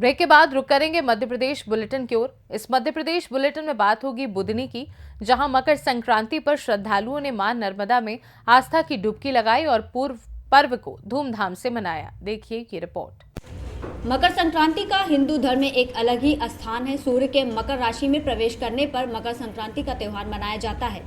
Break के बाद रुक करेंगे मध्य प्रदेश बुलेटिन की ओर। इस मध्य प्रदेश बुलेटिन में बात होगी बुधनी की, जहां मकर संक्रांति पर श्रद्धालुओं ने मां नर्मदा में आस्था की डुबकी लगाई और पूर्व पर्व को धूमधाम से मनाया। देखिए ये रिपोर्ट। मकर संक्रांति का हिंदू धर्म में एक अलग ही स्थान है। सूर्य के मकर राशि में प्रवेश करने पर मकर संक्रांति का त्यौहार मनाया जाता है।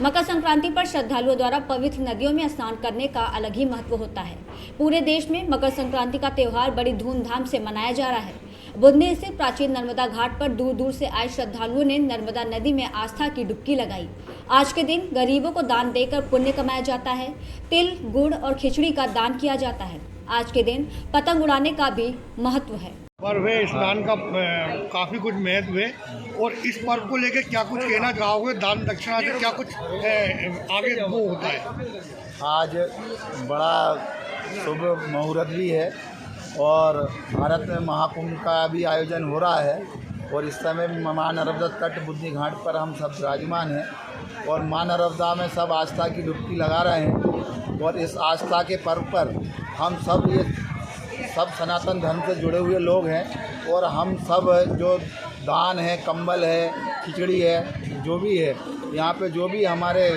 मकर संक्रांति पर श्रद्धालुओं द्वारा पवित्र नदियों में स्नान करने का अलग ही महत्व होता है। पूरे देश में मकर संक्रांति का त्यौहार बड़ी धूमधाम से मनाया जा रहा है। बुधनी स्थित प्राचीन नर्मदा घाट पर दूर दूर से आए श्रद्धालुओं ने नर्मदा नदी में आस्था की डुबकी लगाई। आज के दिन गरीबों को दान देकर पुण्य कमाया जाता है। तिल, गुड़ और खिचड़ी का दान किया जाता है। आज के दिन पतंग उड़ाने का भी महत्व है। पर्व है स्नान का काफ़ी कुछ महत्व है। और इस पर्व को लेकर क्या कुछ कहना चाहोगे? दान दक्षिणा से क्या कुछ आगे वो होता है? आज बड़ा शुभ मुहूर्त भी है और भारत में महाकुंभ का भी आयोजन हो रहा है। और इस समय मां नर्मदा तट बुधनी घाट पर हम सब विराजमान हैं और मां नर्मदा में सब आस्था की डुबकी लगा रहे हैं। और इस आस्था के पर्व पर हम सब ये सब सनातन धर्म से जुड़े हुए लोग हैं और हम सब जो दान है, कंबल है, खिचड़ी है, जो भी है यहाँ पे, जो भी हमारे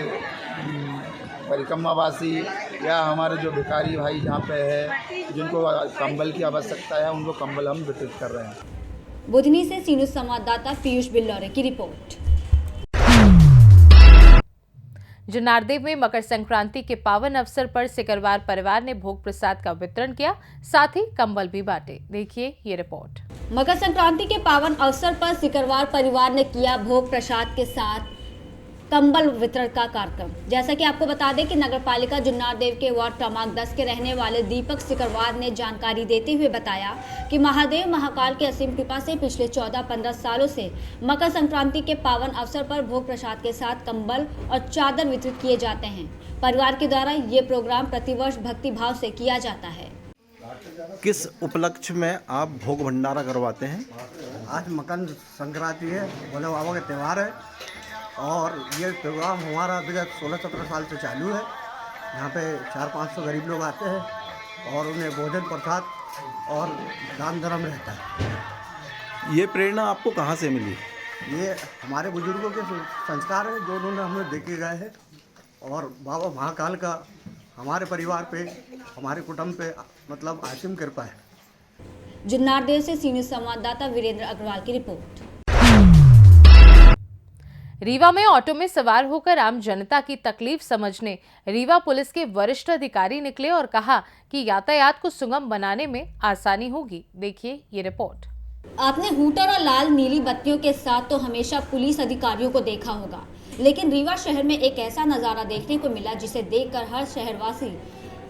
परिक्रमावासी या हमारे जो भिखारी भाई जहाँ पे है, जिनको कंबल की आवश्यकता है, उनको कंबल हम वितरित कर रहे हैं। बुधनी से सीनू संवाददाता पीयूष बिल्लौरे की रिपोर्ट। जनारदेव में मकर संक्रांति के पावन अवसर पर सिकरवार परिवार ने भोग प्रसाद का वितरण किया, साथ ही कंबल भी बांटे। देखिए ये रिपोर्ट। मकर संक्रांति के पावन अवसर पर सिकरवार परिवार ने किया भोग प्रसाद के साथ कंबल वितरण का कार्यक्रम। जैसा कि आपको बता दें कि नगर पालिका जुन्नारदेव के वार्ड क्रमांक 10 के रहने वाले दीपक सिकरवार ने जानकारी देते हुए बताया कि महादेव महाकाल की असीम कृपा से पिछले 14-15 सालों से मकर संक्रांति के पावन अवसर पर भोग प्रसाद के साथ कंबल और चादर वितरित किए जाते हैं। परिवार के द्वारा ये प्रोग्राम प्रतिवर्ष भक्ति भाव से किया जाता है। किस उपलक्ष्य में आप भोग भंडारा करवाते हैं? आज मकर संक्रांति है, भोले बाबा का त्यौहार है और ये प्रोग्राम हमारा विगत 16-17 साल से चालू है। यहाँ पे 400-500 गरीब लोग आते हैं और उन्हें भोजन प्रसाद और दान धर्म रहता है। ये प्रेरणा आपको कहाँ से मिली? ये हमारे बुजुर्गों के संस्कार है जो उन्होंने हमें देखे गए हैं और बाबा महाकाल का हमारे परिवार पे, हमारे कुटुंब पे मतलब असीम कृपा है। जुन्नारदेव से सीनियर संवाददाता वीरेंद्र अग्रवाल की रिपोर्ट। रीवा में ऑटो में सवार होकर आम जनता की तकलीफ समझने रीवा पुलिस के वरिष्ठ अधिकारी निकले और कहा कि यातायात को सुगम बनाने में आसानी होगी। देखिए ये रिपोर्ट। आपने हूटर और लाल नीली बत्तियों के साथ तो हमेशा पुलिस अधिकारियों को देखा होगा, लेकिन रीवा शहर में एक ऐसा नजारा देखने को मिला जिसे देखकर हर शहरवासी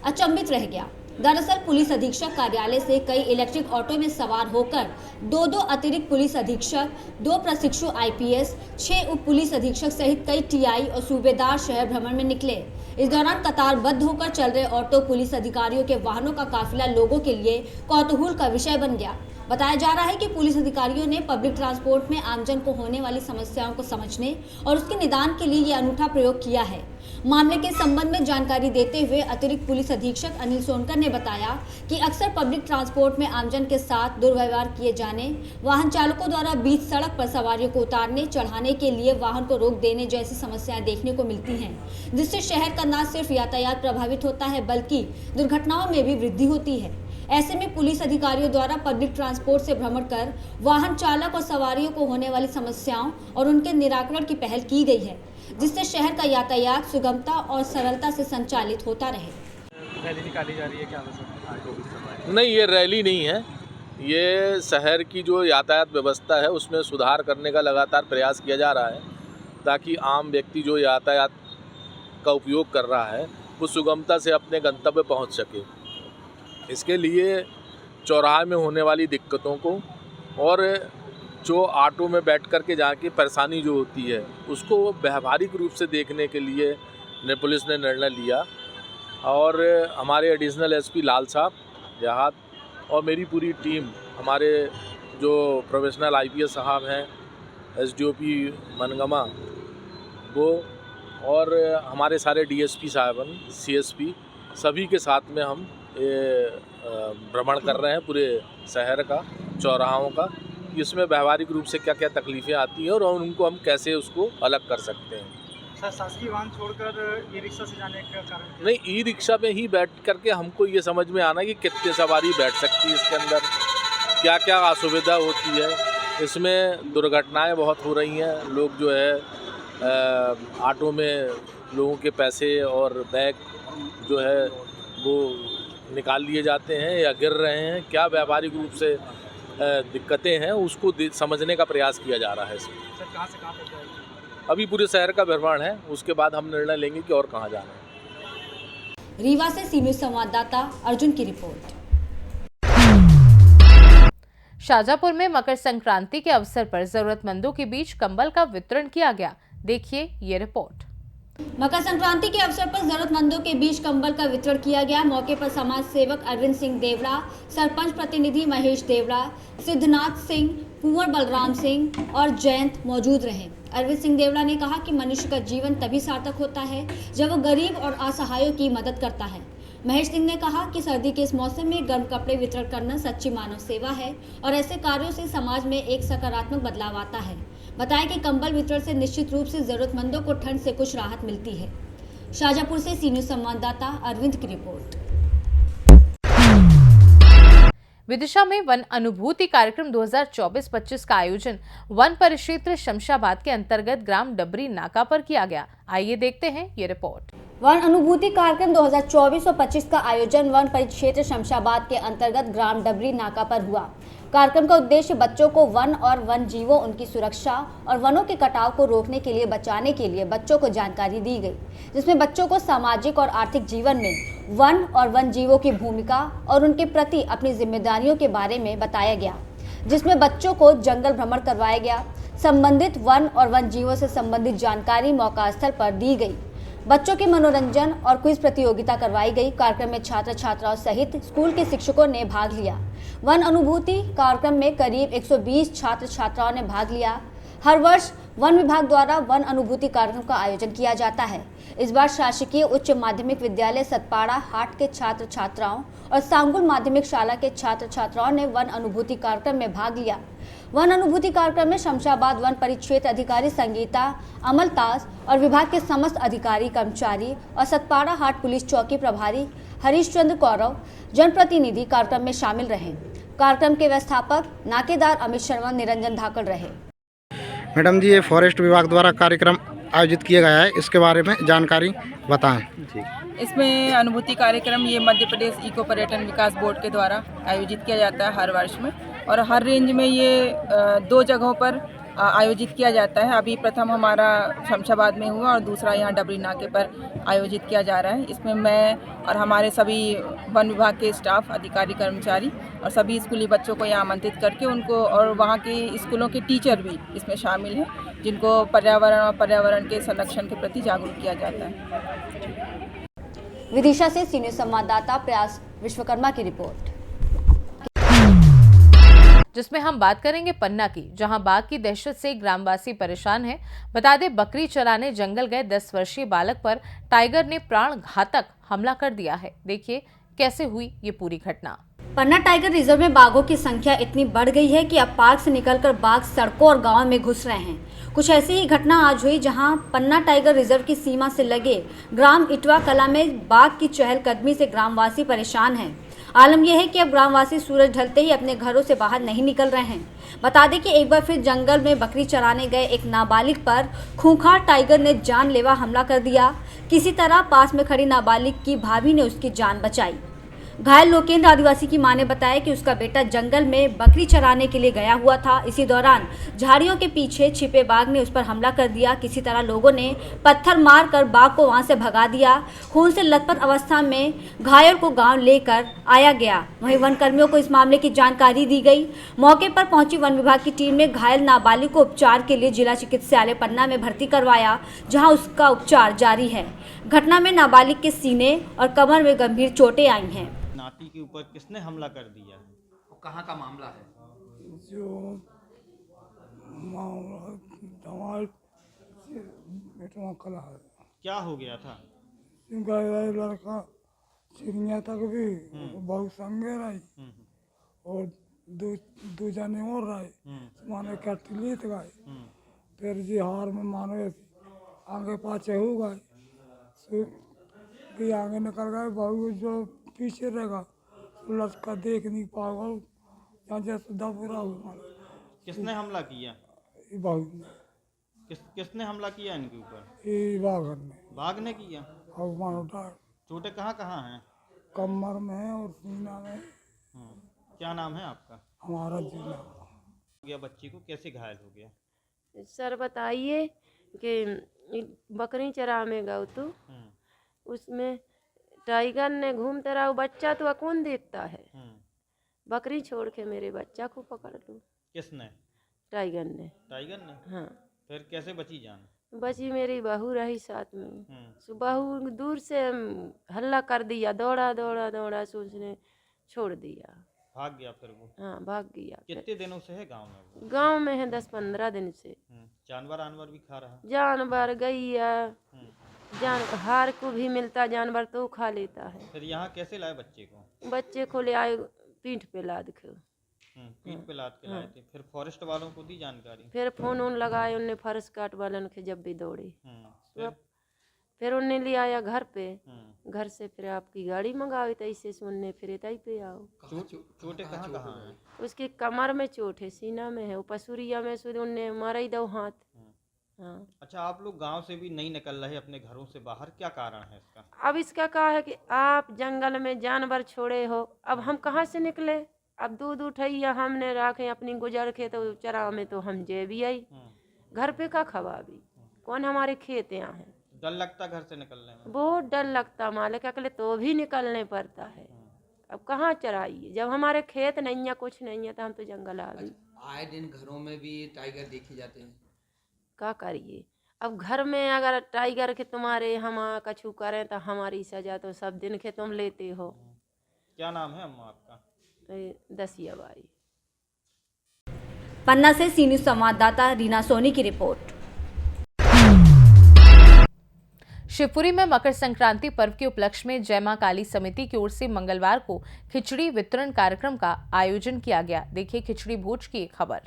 अचंभित रह गया। दरअसल पुलिस अधीक्षक कार्यालय से कई इलेक्ट्रिक ऑटो में सवार होकर दो अतिरिक्त पुलिस अधीक्षक, 2 प्रशिक्षु IPS, 6 उप पुलिस अधीक्षक सहित कई TI और सूबेदार शहर भ्रमण में निकले। इस दौरान कतारबद्ध होकर चल रहे ऑटो पुलिस अधिकारियों के वाहनों का काफिला लोगों के लिए कौतूहल का विषय बन गया। बताया जा रहा है कि पुलिस अधिकारियों ने पब्लिक ट्रांसपोर्ट में आमजन को होने वाली समस्याओं को समझने और उसके निदान के लिए ये अनूठा प्रयोग किया है। मामले के संबंध में जानकारी देते हुए अतिरिक्त पुलिस अधीक्षक अनिल सोनकर ने बताया कि अक्सर पब्लिक ट्रांसपोर्ट में आमजन के साथ दुर्व्यवहार किए जाने, वाहन चालकों द्वारा बीच सड़क पर सवारियों को उतारने चढ़ाने के लिए वाहन को रोक देने जैसी समस्याएं देखने को मिलती हैं, जिससे शहर का न सिर्फ यातायात प्रभावित होता है बल्कि दुर्घटनाओं में भी वृद्धि होती है। ऐसे में पुलिस अधिकारियों द्वारा पब्लिक ट्रांसपोर्ट से भ्रमण कर वाहन चालक और सवारियों को होने वाली समस्याओं और उनके निराकरण की पहल की गई है, जिससे शहर का यातायात सुगमता और सरलता से संचालित होता रहे। रैली निकाली जा रही है क्या? नहीं, ये रैली नहीं है, ये शहर की जो यातायात व्यवस्था है उसमें सुधार करने का लगातार प्रयास किया जा रहा है, ताकि आम व्यक्ति जो यातायात का उपयोग कर रहा है वो सुगमता से अपने गंतव्य पहुंच सके। इसके लिए चौराहे में होने वाली दिक्कतों को और जो ऑटो में बैठ कर के जाके परेशानी जो होती है उसको व्यावहारिक रूप से देखने के लिए पुलिस ने निर्णय लिया। और हमारे एडिशनल SP लाल साहब देहात और मेरी पूरी टीम, हमारे जो प्रोफेशनल IPS साहब हैं, SDOP मनगमा वो, और हमारे सारे DSP साहबन, CSP, सभी के साथ में हम भ्रमण कर रहे हैं पूरे शहर का। चौराहों का, इसमें व्यवहारिक रूप से क्या क्या तकलीफ़ें आती हैं और उनको हम कैसे उसको अलग कर सकते हैं। सर, शासकीय वाहन छोड़कर ई रिक्शा से जाने का कारण? नहीं, ई रिक्शा में ही बैठ करके हमको ये समझ में आना कि कितने सवारी बैठ सकती है इसके अंदर, क्या क्या असुविधा होती है। इसमें दुर्घटनाएं बहुत हो रही हैं। लोग जो है ऑटो में लोगों के पैसे और बैग जो है वो निकाल लिए जाते हैं या गिर रहे हैं। क्या व्यावहारिक रूप से दिक्कतें हैं उसको समझने का प्रयास किया जा रहा है इसमें। सर, कहाँ से कहाँ तक जाएगी? अभी पूरे शहर का भ्रमण है, उसके बाद हम निर्णय लेंगे कि और कहाँ जाना है। रीवा से सी न्यूज़ संवाददाता अर्जुन की रिपोर्ट। शाजापुर में मकर संक्रांति के अवसर पर जरूरतमंदों के बीच कंबल का वितरण किया गया। देखिए ये रिपोर्ट। मकर संक्रांति के अवसर पर जरूरतमंदों के बीच कंबल का वितरण किया गया। मौके पर समाज सेवक अरविंद सिंह देवड़ा, सरपंच प्रतिनिधि महेश देवड़ा, सिद्धनाथ सिंह, कुंवर बलराम सिंह और जयंत मौजूद रहे। अरविंद सिंह देवड़ा ने कहा कि मनुष्य का जीवन तभी सार्थक होता है जब वो गरीब और असहायों की मदद करता है। महेश सिंह ने कहा कि सर्दी के इस मौसम में गर्म कपड़े वितरण करना सच्ची मानव सेवा है और ऐसे कार्यों से समाज में एक सकारात्मक बदलाव आता है। बताया कि कंबल वितरण से निश्चित रूप से जरूरतमंदों को ठंड से कुछ राहत मिलती है। शाजापुर से सी न्यूज़ संवाददाता अरविंद की रिपोर्ट। विदिशा में वन अनुभूति कार्यक्रम 2024-25 का आयोजन वन परिक्षेत्र शमशाबाद के अंतर्गत ग्राम डबरी नाका पर किया गया। आइए देखते हैं ये रिपोर्ट। वन अनुभूति कार्यक्रम 2024 और 25 का आयोजन वन परिक्षेत्र शमशाबाद के अंतर्गत ग्राम डबरी नाका पर हुआ। कार्यक्रम का उद्देश्य बच्चों को वन और वन जीवों, उनकी सुरक्षा और वनों के कटाव को रोकने के लिए बचाने के लिए बच्चों को जानकारी दी गई, जिसमें बच्चों को सामाजिक और आर्थिक जीवन में वन और वन जीवों की भूमिका और उनके प्रति अपनी जिम्मेदारियों के बारे में बताया गया, जिसमें बच्चों को जंगल भ्रमण करवाया गया। संबंधित वन और वन जीवों से संबंधित जानकारी मौका स्थल पर दी गई। बच्चों के मनोरंजन और क्विज प्रतियोगिता करवाई गई। कार्यक्रम में छात्र छात्राओं सहित स्कूल के शिक्षकों ने भाग लिया। वन अनुभूति कार्यक्रम में करीब 120 छात्र छात्राओं ने भाग लिया। हर वर्ष वन विभाग द्वारा वन अनुभूति कार्यक्रम का आयोजन किया जाता है। इस बार शासकीय उच्च माध्यमिक विद्यालय सतपाड़ा हाट के छात्र छात्राओं और सांगुल माध्यमिक शाला के छात्र छात्राओं ने वन अनुभूति कार्यक्रम में भाग लिया। वन अनुभूति कार्यक्रम में शमशाबाद वन परिक्षेत्र अधिकारी संगीता अमलतास और विभाग के समस्त अधिकारी कर्मचारी और सतपाड़ा हाट पुलिस चौकी प्रभारी हरीश चंद्र कौरव जनप्रतिनिधि कार्यक्रम में शामिल रहे। कार्यक्रम के व्यवस्थापक नाकेदार अमित शर्मा निरंजन धाकड़ रहे। मैडम जी, ये फॉरेस्ट विभाग द्वारा कार्यक्रम आयोजित किया गया है, इसके बारे में जानकारी बताएं। इसमें अनुभूति कार्यक्रम ये मध्य प्रदेश इको पर्यटन विकास बोर्ड के द्वारा आयोजित किया जाता है हर वर्ष में, और हर रेंज में ये 2 जगहों पर आयोजित किया जाता है। अभी प्रथम हमारा शमशाबाद में हुआ और दूसरा यहाँ डबरी नाके पर आयोजित किया जा रहा है। इसमें मैं और हमारे सभी वन विभाग के स्टाफ, अधिकारी, कर्मचारी और सभी स्कूली बच्चों को यहाँ आमंत्रित करके उनको, और वहाँ के स्कूलों के टीचर भी इसमें शामिल हैं, जिनको पर्यावरण और पर्यावरण के संरक्षण के प्रति जागरूक किया जाता है। विदिशा से सी न्यूज़ संवाददाता प्रयास विश्वकर्मा की रिपोर्ट। जिसमें हम बात करेंगे पन्ना की, जहां बाघ की दहशत से ग्रामवासी परेशान हैं। बता दें, बकरी चराने जंगल गए 10 वर्षीय बालक पर टाइगर ने प्राण घातक हमला कर दिया है। देखिए कैसे हुई ये पूरी घटना। पन्ना टाइगर रिजर्व में बाघों की संख्या इतनी बढ़ गई है कि अब पार्क से निकलकर बाघ सड़कों और गांवों में घुस रहे हैं। कुछ ऐसी ही घटना आज हुई, जहां पन्ना टाइगर रिजर्व की सीमा से लगे ग्राम इटवा कला में बाघ की चहलकदमी से ग्रामवासी परेशान हैं। आलम यह है कि अब ग्रामवासी सूरज ढलते ही अपने घरों से बाहर नहीं निकल रहे हैं। बता दें कि एक बार फिर जंगल में बकरी चराने गए एक नाबालिग पर खूंखार टाइगर ने जानलेवा हमला कर दिया। किसी तरह पास में खड़ी नाबालिग की भाभी ने उसकी जान बचाई। घायल लोकेंद्र आदिवासी की मां ने बताया कि उसका बेटा जंगल में बकरी चराने के लिए गया हुआ था। इसी दौरान झाड़ियों के पीछे छिपे बाघ ने उस पर हमला कर दिया। किसी तरह लोगों ने पत्थर मारकर बाघ को वहां से भगा दिया। खून से लथपथ अवस्था में घायल को गांव लेकर आया गया। वहीं वन कर्मियों को इस मामले की जानकारी दी गई। मौके पर पहुंची वन विभाग की टीम ने घायल नाबालिग को उपचार के लिए जिला चिकित्सालय पन्ना में भर्ती करवाया, जहाँ उसका उपचार जारी है। घटना में नाबालिग के सीने और कमर में गंभीर चोटें आई हैं। नाती के ऊपर किसने हमला कर दिया? वो कहाँ का मामला है? जो बेटवा कला है। क्या हो गया था? लड़का चिड़िया तक भी बहुत संगे रही और दो जने और रहे माने कट्टी लेत गए फिर जी हार में माने आगे पाछे हो गए भी आगे निकल गए बहू जो पीछे रहेगा लड़का देख नहीं पाएगा यहाँ जैसे दबरा हुआ किसने हमला किया? बहू ने किसने हमला किया इनके ऊपर? ये बाघर ने बाघ ने किया। और मानो डाल चोटें कहाँ हैं? कमर में है और सीना में। क्या नाम है आपका? हमारा जिला गया बच्ची को कैसे घायल हो गया? सर बताइए कि बकरी चरा में गए तो उसमें टाइगर ने घूमते रहा, बच्चा तो कौन देखता है। बकरी छोड़ के मेरे बच्चा को पकड़ लो। किसने? टाइगर ने। टाइगर ने? हाँ। फिर कैसे बची जान? बची मेरी बहू रही साथ में। बहू दूर से हल्ला कर दिया, दौड़ा दौड़ा दौड़ा से उसने छोड़ दिया, भाग गया फिर वो। हाँ भाग गया। कितने दिनों से है गांव में वो? गांव में है 10-15 दिन से। जानवर भी खा रहा? जानवर गैया हार को भी मिलता जानवर तो खा लेता है। फिर यहाँ कैसे लाए बच्चे को? बच्चे को ले आए पीठ पे लाद के। पीठ पे लाद के लाए थे। फिर फॉरेस्ट वालों को दी जानकारी? फिर फोन लगाए उनने, फॉरेस्ट गार्ड वालन के जब भी दौड़े फिर उनने ले आया घर पे। घर से फिर आपकी गाड़ी मंगाई तो ऐसे सुनने फिर इताई पे आओ। चोटें कहाँ हैं? उसकी कमर में चोट है, सीना में है, पसूरिया में सुध उनने मारा ही दो हाथ। हाँ। अच्छा, आप लोग गांव से भी नहीं निकल रहे अपने घरों से बाहर, क्या कारण है इसका? अब इसका कहा है कि आप जंगल में जानवर छोड़े हो, अब हम कहाँ से निकले। अब दूध उठैया हमने रखे अपनी गुजर के तो चरा में तो हम जे भी आई घर पे का खवा भी कौन हमारे खेत यहाँ है। डर लगता घर से निकलने में? बहुत डर लगता, मालिक अकेले तो भी निकलने पड़ता है। अब कहाँ चराइए जब हमारे खेत नहीं है, कुछ नहीं है, तो हम तो जंगल आ गए। आए दिन घरों में भी टाइगर देखे जाते हैं, क्या करिए। अब घर में अगर टाइगर के तुम्हारे हम कछु करें तो हमारी सजा तो सब दिन के तुम लेते हो। क्या नाम है अम्मा आपका? दसिया बाई। पन्ना से सी न्यूज़ संवाददाता रीना सोनी की रिपोर्ट। शिवपुरी में मकर संक्रांति पर्व के उपलक्ष्य में जय मां काली समिति की ओर से मंगलवार को खिचड़ी वितरण कार्यक्रम का आयोजन किया गया। देखिए खिचड़ी भोज की एक खबर।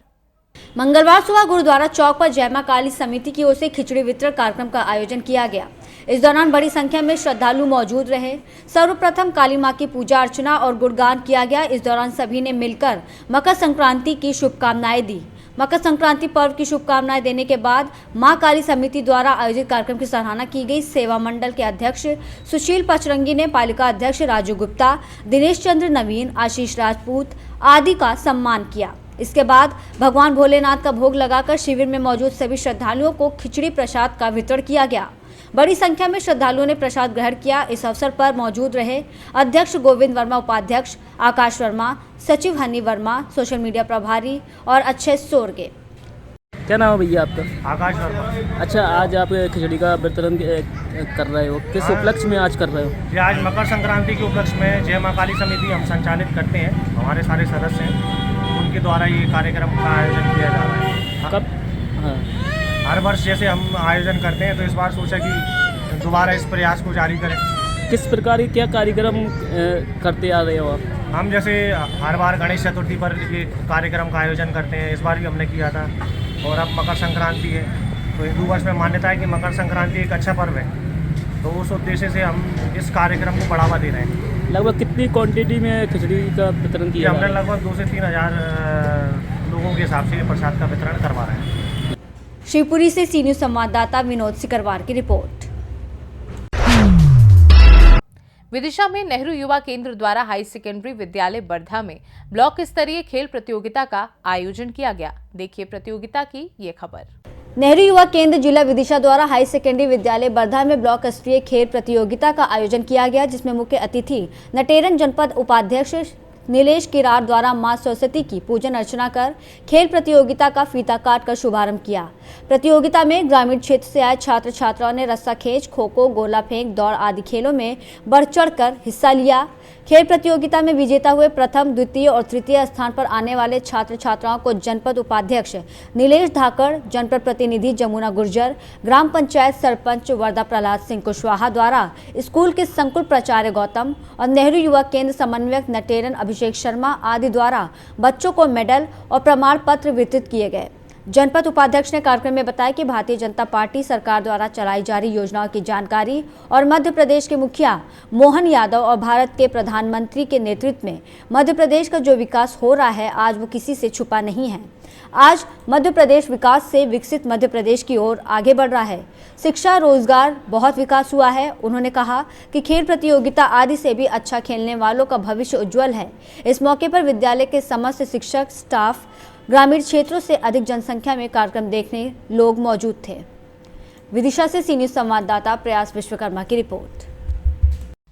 मंगलवार सुबह गुरुद्वारा चौक पर जय मां काली समिति की ओर से खिचड़ी वितरण कार्यक्रम का आयोजन किया गया। इस दौरान बड़ी संख्या में श्रद्धालु मौजूद रहे। सर्वप्रथम काली मां की पूजा अर्चना और गुणगान किया गया। इस दौरान सभी ने मिलकर मकर संक्रांति की शुभकामनाएं दी। मकर संक्रांति पर्व की शुभकामनाएं देने के बाद मां काली समिति द्वारा आयोजित कार्यक्रम की सराहना की गई। सेवा मंडल के अध्यक्ष सुशील पचरंगी ने पालिका अध्यक्ष राजू गुप्ता, दिनेश चंद्र नवीन, आशीष राजपूत आदि का सम्मान किया। इसके बाद भगवान भोलेनाथ का भोग लगाकर शिविर में मौजूद सभी श्रद्धालुओं को खिचड़ी प्रसाद का वितरण किया गया। बड़ी संख्या में श्रद्धालुओं ने प्रसाद ग्रहण किया। इस अवसर पर मौजूद रहे अध्यक्ष गोविंद वर्मा, उपाध्यक्ष आकाश वर्मा, सचिव हनी वर्मा, सोशल मीडिया प्रभारी और अक्षय सोरगे। क्या नाम है भैया आपका? आकाश वर्मा। अच्छा, आज आप खिचड़ी का वितरण कर रहे हो, किस उपलक्ष्य में आज कर रहे हो? जी, आज मकर संक्रांति के उपलक्ष्य में जय मां काली समिति हम संचालित करते हैं, हमारे सारे सदस्य हैं, उनके द्वारा ये कार्यक्रम का आयोजन किया जा रहा है। कब? हाँ। हर वर्ष जैसे हम आयोजन करते हैं तो इस बार सोचा कि दोबारा इस प्रयास को जारी करें। किस प्रकार के क्या कार्यक्रम करते आ रहे हो आप? हम जैसे हर बार गणेश चतुर्थी पर ये कार्यक्रम का आयोजन करते हैं, इस बार भी हमने किया था। और अब मकर संक्रांति है तो हिंदू वर्ष में मान्यता है कि मकर संक्रांति एक अच्छा पर्व है, तो उस उद्देश्य से हम इस कार्यक्रम को बढ़ावा दे रहे हैं। लगभग कितनी क्वांटिटी में खिचड़ी का वितरण किया? हमने लगभग 2 से 3 हज़ार लोगों के हिसाब से प्रसाद का वितरण करवा रहे हैं। शिवपुरी से सी न्यूज़ संवाददाता विनोद सिकरवार की रिपोर्ट। विदिशा में नेहरू युवा केंद्र द्वारा हाई सेकेंडरी विद्यालय बर्धा में ब्लॉक स्तरीय खेल प्रतियोगिता का आयोजन किया गया। देखिए प्रतियोगिता की ये खबर। नेहरू युवा केंद्र जिला विदिशा द्वारा हाई सेकेंडरी विद्यालय बर्धा में ब्लॉक स्तरीय खेल प्रतियोगिता का आयोजन किया गया, जिसमें मुख्य अतिथि नटेरन जनपद उपाध्यक्ष नीलेश किरार द्वारा मां सरस्वती की पूजन अर्चना कर खेल प्रतियोगिता का फीता काट कर शुभारंभ किया। प्रतियोगिता में ग्रामीण क्षेत्र से आए छात्र छात्राओं ने रस्सा खींच, खो खो, गोला फेंक, दौड़ आदि खेलों में बढ़ चढ़ कर हिस्सा लिया। खेल प्रतियोगिता में विजेता हुए प्रथम, द्वितीय और तृतीय स्थान पर आने वाले छात्र छात्राओं को जनपद उपाध्यक्ष नीलेश धाकड़, जनपद प्रतिनिधि जमुना गुर्जर, ग्राम पंचायत सरपंच वर्धा प्रहलाद सिंह कुशवाहा द्वारा स्कूल के संकुल प्राचार्य गौतम और नेहरू युवा केंद्र समन्वयक नटेरन अभिषेक शर्मा आदि द्वारा बच्चों को मेडल और प्रमाण पत्र वितरित किए गए। जनपद उपाध्यक्ष ने कार्यक्रम में बताया कि भारतीय जनता पार्टी सरकार द्वारा चलाई जा रही योजनाओं की जानकारी और मध्य प्रदेश के मुखिया मोहन यादव और भारत के प्रधानमंत्री के नेतृत्व में मध्य प्रदेश का जो विकास हो रहा है आज वो किसी से छुपा नहीं है। आज मध्य प्रदेश विकास से विकसित मध्य प्रदेश की ओर आगे बढ़ रहा है। शिक्षा, रोजगार बहुत विकास हुआ है। उन्होंने कहा कि खेल प्रतियोगिता आदि से भी अच्छा खेलने वालों का भविष्य उज्जवल है। इस मौके पर विद्यालय के समस्त शिक्षक, स्टाफ, ग्रामीण क्षेत्रों से अधिक जनसंख्या में कार्यक्रम देखने लोग मौजूद थे। विदिशा से सी न्यूज़ संवाददाता प्रयास विश्वकर्मा की रिपोर्ट।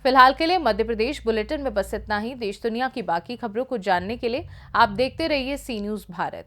फिलहाल के लिए मध्य प्रदेश बुलेटिन में बस इतना ही। देश दुनिया की बाकी खबरों को जानने के लिए आप देखते रहिए सी न्यूज़ भारत।